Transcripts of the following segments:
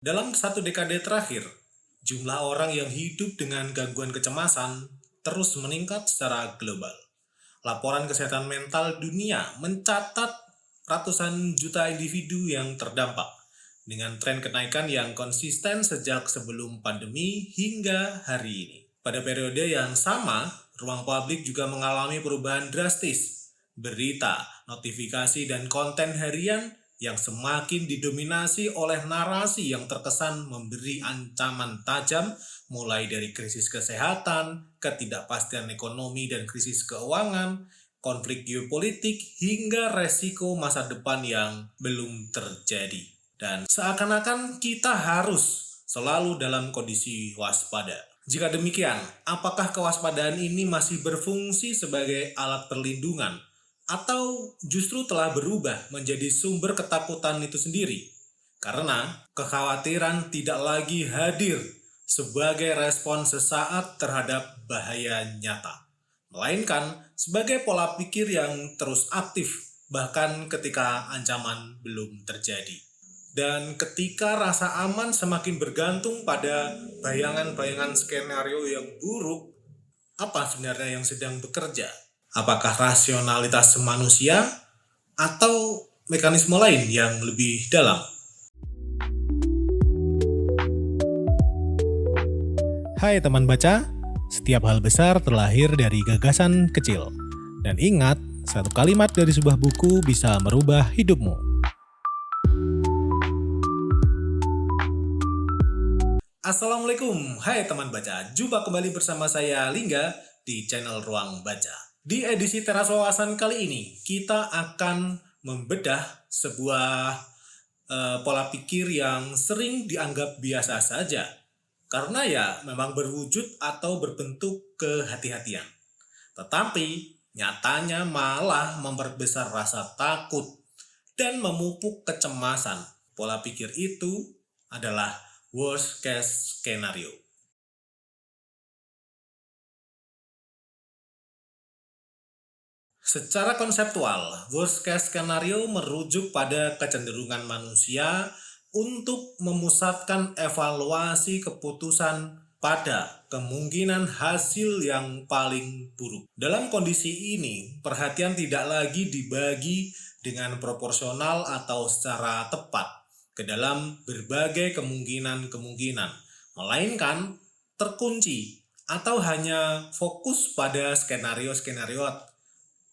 Dalam satu dekade terakhir, jumlah orang yang hidup dengan gangguan kecemasan terus meningkat secara global. Laporan Kesehatan Mental Dunia mencatat ratusan juta individu yang terdampak, dengan tren kenaikan yang konsisten sejak sebelum pandemi hingga hari ini. Pada periode yang sama, ruang publik juga mengalami perubahan drastis. Berita, notifikasi, dan konten harian yang semakin didominasi oleh narasi yang terkesan memberi ancaman tajam, mulai dari krisis kesehatan, ketidakpastian ekonomi dan krisis keuangan, konflik geopolitik, hingga resiko masa depan yang belum terjadi. Dan seakan-akan kita harus selalu dalam kondisi waspada. Jika demikian, apakah kewaspadaan ini masih berfungsi sebagai alat perlindungan atau justru telah berubah menjadi sumber ketakutan itu sendiri? Karena kekhawatiran tidak lagi hadir sebagai respon sesaat terhadap bahaya nyata, melainkan sebagai pola pikir yang terus aktif bahkan ketika ancaman belum terjadi. Dan ketika rasa aman semakin bergantung pada bayangan-bayangan skenario yang buruk, apa sebenarnya yang sedang bekerja? Apakah rasionalitas manusia atau mekanisme lain yang lebih dalam? Hai teman baca, setiap hal besar terlahir dari gagasan kecil. Dan ingat, satu kalimat dari sebuah buku bisa merubah hidupmu. Assalamualaikum, hai teman baca. Jumpa kembali bersama saya Lingga di channel Ruang Baca. Di edisi Teras Wawasan kali ini, kita akan membedah sebuah pola pikir yang sering dianggap biasa saja. Karena ya memang berwujud atau berbentuk kehati-hatian. Tetapi nyatanya malah memperbesar rasa takut dan memupuk kecemasan. Pola pikir itu adalah worst case scenario. Secara konseptual, worst case scenario merujuk pada kecenderungan manusia untuk memusatkan evaluasi keputusan pada kemungkinan hasil yang paling buruk. Dalam kondisi ini, perhatian tidak lagi dibagi dengan proporsional atau secara tepat ke dalam berbagai kemungkinan-kemungkinan, melainkan terkunci atau hanya fokus pada skenario-skenario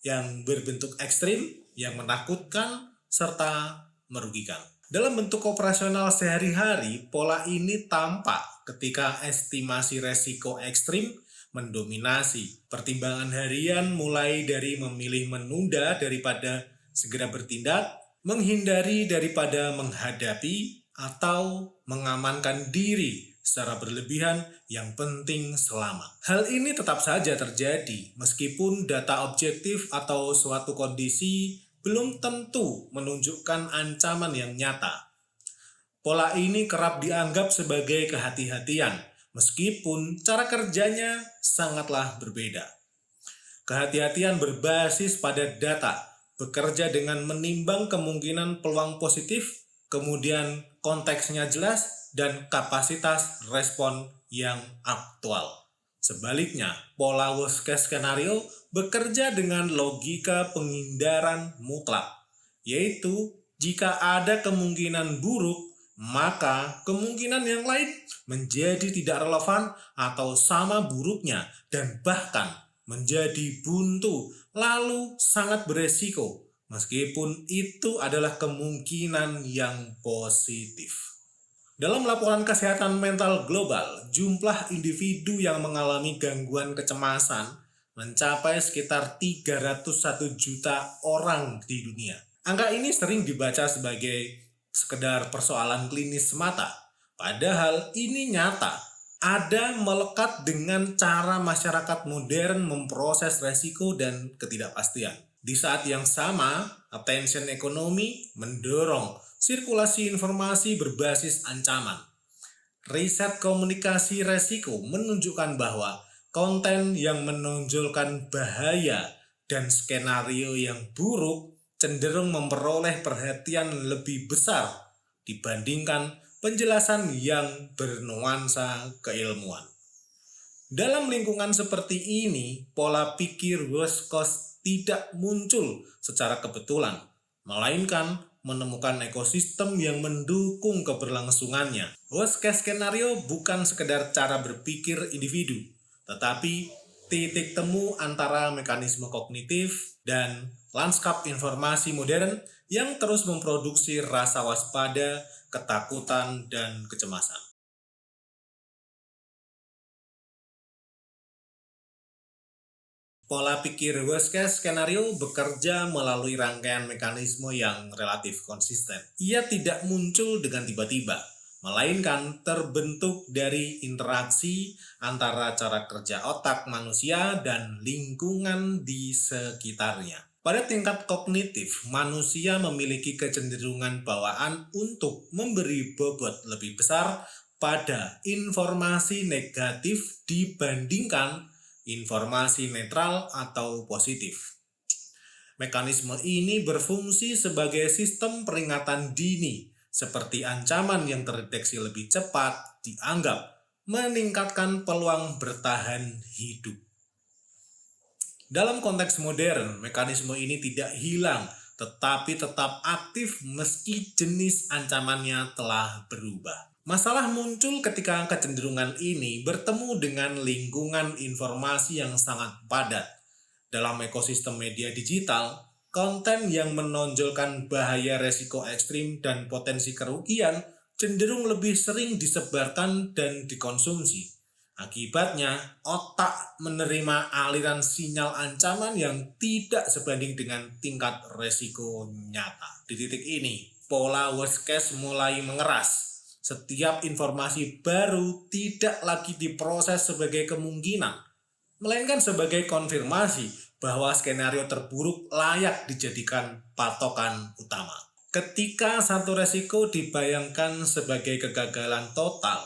yang berbentuk ekstrim, yang menakutkan, serta merugikan. Dalam bentuk operasional sehari-hari, pola ini tampak ketika estimasi resiko ekstrim mendominasi. Pertimbangan harian mulai dari memilih menunda daripada segera bertindak, menghindari daripada menghadapi, atau mengamankan diri secara berlebihan, yang penting selamat. Hal ini tetap saja terjadi meskipun data objektif atau suatu kondisi belum tentu menunjukkan ancaman yang nyata. Pola ini kerap dianggap sebagai kehati-hatian, meskipun cara kerjanya sangatlah berbeda. Kehati-hatian berbasis pada data, bekerja dengan menimbang kemungkinan peluang positif, kemudian konteksnya jelas, dan kapasitas respon yang aktual. Sebaliknya, pola worst case scenario bekerja dengan logika penghindaran mutlak, yaitu jika ada kemungkinan buruk, maka kemungkinan yang lain menjadi tidak relevan atau sama buruknya dan bahkan menjadi buntu, lalu sangat beresiko, meskipun itu adalah kemungkinan yang positif. Dalam laporan kesehatan mental global, jumlah individu yang mengalami gangguan kecemasan mencapai sekitar 301 juta orang di dunia. Angka ini sering dibaca sebagai sekedar persoalan klinis semata, padahal ini nyata. Ada melekat dengan cara masyarakat modern memproses resiko dan ketidakpastian. Di saat yang sama, attention ekonomi mendorong sirkulasi informasi berbasis ancaman. Riset komunikasi resiko menunjukkan bahwa konten yang menonjolkan bahaya dan skenario yang buruk cenderung memperoleh perhatian lebih besar dibandingkan penjelasan yang bernuansa keilmuan. Dalam lingkungan seperti ini, pola pikir West Coast tidak muncul secara kebetulan, melainkan menemukan ekosistem yang mendukung keberlangsungannya. Worst case skenario bukan sekedar cara berpikir individu, tetapi titik temu antara mekanisme kognitif dan lanskap informasi modern yang terus memproduksi rasa waspada, ketakutan, dan kecemasan. Pola pikir worst case skenario bekerja melalui rangkaian mekanisme yang relatif konsisten. Ia tidak muncul dengan tiba-tiba, melainkan terbentuk dari interaksi antara cara kerja otak manusia dan lingkungan di sekitarnya. Pada tingkat kognitif, manusia memiliki kecenderungan bawaan untuk memberi bobot lebih besar pada informasi negatif dibandingkan informasi netral atau positif. Mekanisme ini berfungsi sebagai sistem peringatan dini, seperti ancaman yang terdeteksi lebih cepat dianggap meningkatkan peluang bertahan hidup. Dalam konteks modern, mekanisme ini tidak hilang, tetapi tetap aktif meski jenis ancamannya telah berubah. Masalah muncul ketika kecenderungan ini bertemu dengan lingkungan informasi yang sangat padat. Dalam ekosistem media digital, konten yang menonjolkan bahaya resiko ekstrim dan potensi kerugian cenderung lebih sering disebarkan dan dikonsumsi. Akibatnya, otak menerima aliran sinyal ancaman yang tidak sebanding dengan tingkat resiko nyata. Di titik ini, pola worst case mulai mengeras. Setiap informasi baru tidak lagi diproses sebagai kemungkinan, melainkan sebagai konfirmasi bahwa skenario terburuk layak dijadikan patokan utama. Ketika satu resiko dibayangkan sebagai kegagalan total,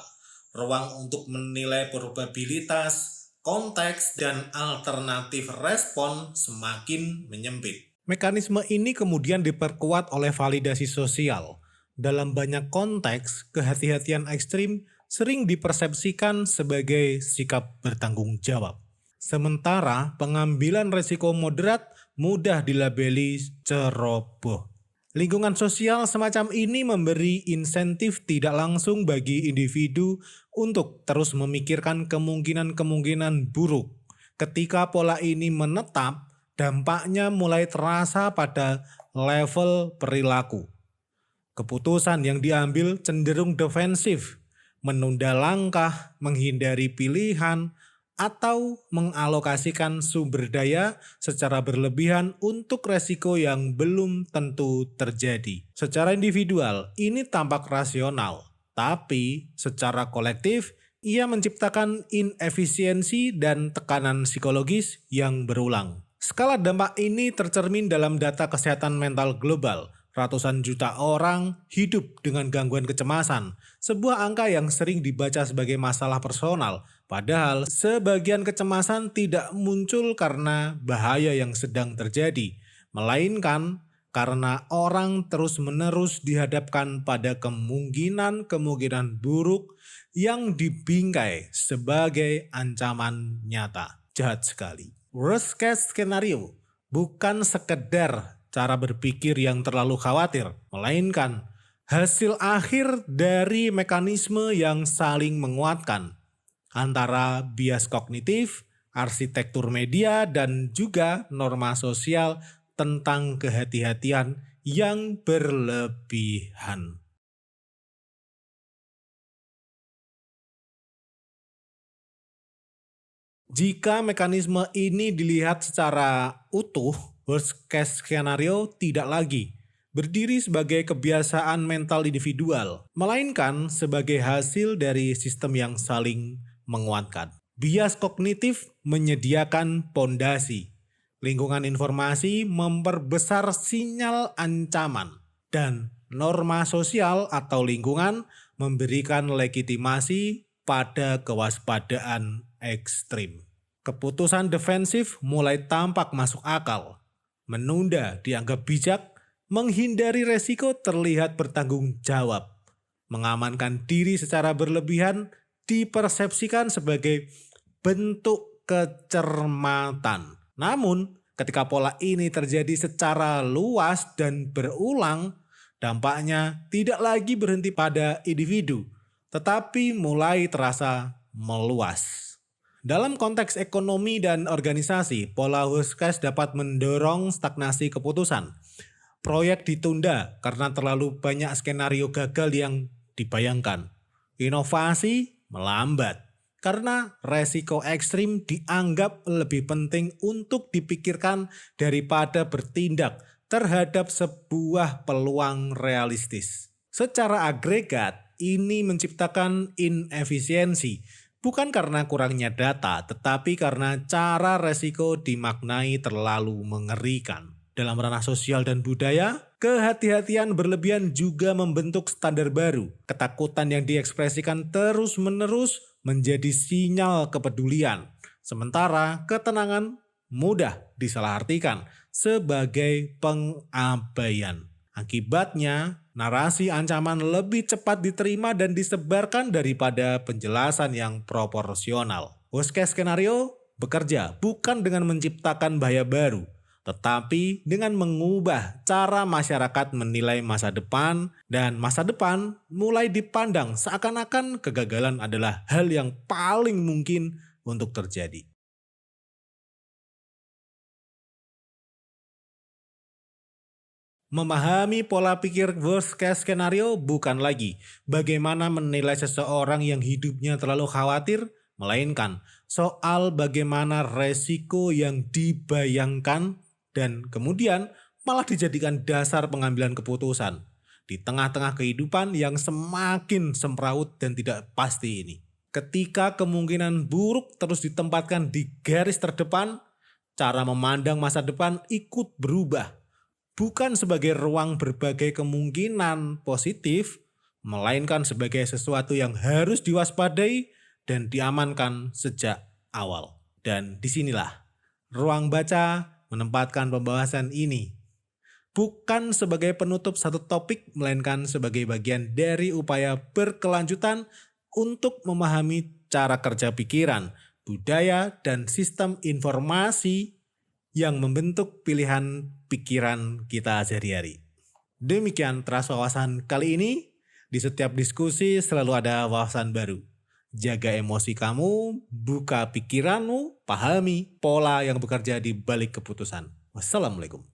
ruang untuk menilai probabilitas, konteks, dan alternatif respon semakin menyempit. Mekanisme ini kemudian diperkuat oleh validasi sosial. Dalam banyak konteks, kehati-hatian ekstrim sering dipersepsikan sebagai sikap bertanggung jawab. Sementara pengambilan resiko moderat mudah dilabeli ceroboh. Lingkungan sosial semacam ini memberi insentif tidak langsung bagi individu untuk terus memikirkan kemungkinan-kemungkinan buruk. Ketika pola ini menetap, dampaknya mulai terasa pada level perilaku. Keputusan yang diambil cenderung defensif, menunda langkah, menghindari pilihan, atau mengalokasikan sumber daya secara berlebihan untuk resiko yang belum tentu terjadi. Secara individual, ini tampak rasional, tapi secara kolektif, ia menciptakan inefisiensi dan tekanan psikologis yang berulang. Skala dampak ini tercermin dalam data kesehatan mental global. Ratusan juta orang hidup dengan gangguan kecemasan, sebuah angka yang sering dibaca sebagai masalah personal, padahal sebagian kecemasan tidak muncul karena bahaya yang sedang terjadi, melainkan karena orang terus-menerus dihadapkan pada kemungkinan-kemungkinan buruk yang dibingkai sebagai ancaman nyata. Jahat sekali. Worst case scenario bukan sekedar cara berpikir yang terlalu khawatir, melainkan hasil akhir dari mekanisme yang saling menguatkan antara bias kognitif, arsitektur media, dan juga norma sosial tentang kehati-hatian yang berlebihan. Jika mekanisme ini dilihat secara utuh, worst case skenario tidak lagi berdiri sebagai kebiasaan mental individual, melainkan sebagai hasil dari sistem yang saling menguatkan. Bias kognitif menyediakan pondasi, lingkungan informasi memperbesar sinyal ancaman, dan norma sosial atau lingkungan memberikan legitimasi pada kewaspadaan ekstrim. Keputusan defensif mulai tampak masuk akal. Menunda dianggap bijak, menghindari resiko terlihat bertanggung jawab. mengamankan diri secara berlebihan dipersepsikan sebagai bentuk kecermatan. Namun, ketika pola ini terjadi secara luas dan berulang, dampaknya tidak lagi berhenti pada individu, tetapi mulai terasa meluas. Dalam konteks ekonomi dan organisasi, pola worst case dapat mendorong stagnasi keputusan. Proyek ditunda karena terlalu banyak skenario gagal yang dibayangkan. Inovasi melambat karena resiko ekstrim dianggap lebih penting untuk dipikirkan daripada bertindak terhadap sebuah peluang realistis. Secara agregat, ini menciptakan inefisiensi, bukan karena kurangnya data, tetapi karena cara resiko dimaknai terlalu mengerikan. Dalam ranah sosial dan budaya, kehati-hatian berlebihan juga membentuk standar baru. Ketakutan yang diekspresikan terus-menerus menjadi sinyal kepedulian, sementara ketenangan mudah disalahartikan sebagai pengabaian. Akibatnya, narasi ancaman lebih cepat diterima dan disebarkan daripada penjelasan yang proporsional. Worst case skenario bekerja bukan dengan menciptakan bahaya baru, tetapi dengan mengubah cara masyarakat menilai masa depan, dan masa depan mulai dipandang seakan-akan kegagalan adalah hal yang paling mungkin untuk terjadi. Memahami pola pikir worst case skenario bukan lagi bagaimana menilai seseorang yang hidupnya terlalu khawatir, melainkan soal bagaimana resiko yang dibayangkan dan kemudian malah dijadikan dasar pengambilan keputusan di tengah-tengah kehidupan yang semakin semrawut dan tidak pasti ini. Ketika kemungkinan buruk terus ditempatkan di garis terdepan, cara memandang masa depan ikut berubah. Bukan sebagai ruang berbagai kemungkinan positif, melainkan sebagai sesuatu yang harus diwaspadai dan diamankan sejak awal. Dan disinilah ruang baca menempatkan pembahasan ini. Bukan sebagai penutup satu topik, melainkan sebagai bagian dari upaya berkelanjutan untuk memahami cara kerja pikiran, budaya, dan sistem informasi yang membentuk pilihan pikiran kita sehari-hari. Demikian Teras Wawasan kali ini. Di setiap diskusi selalu ada wawasan baru. Jaga emosi kamu, buka pikiranmu, pahami pola yang bekerja di balik keputusan. Wassalamualaikum.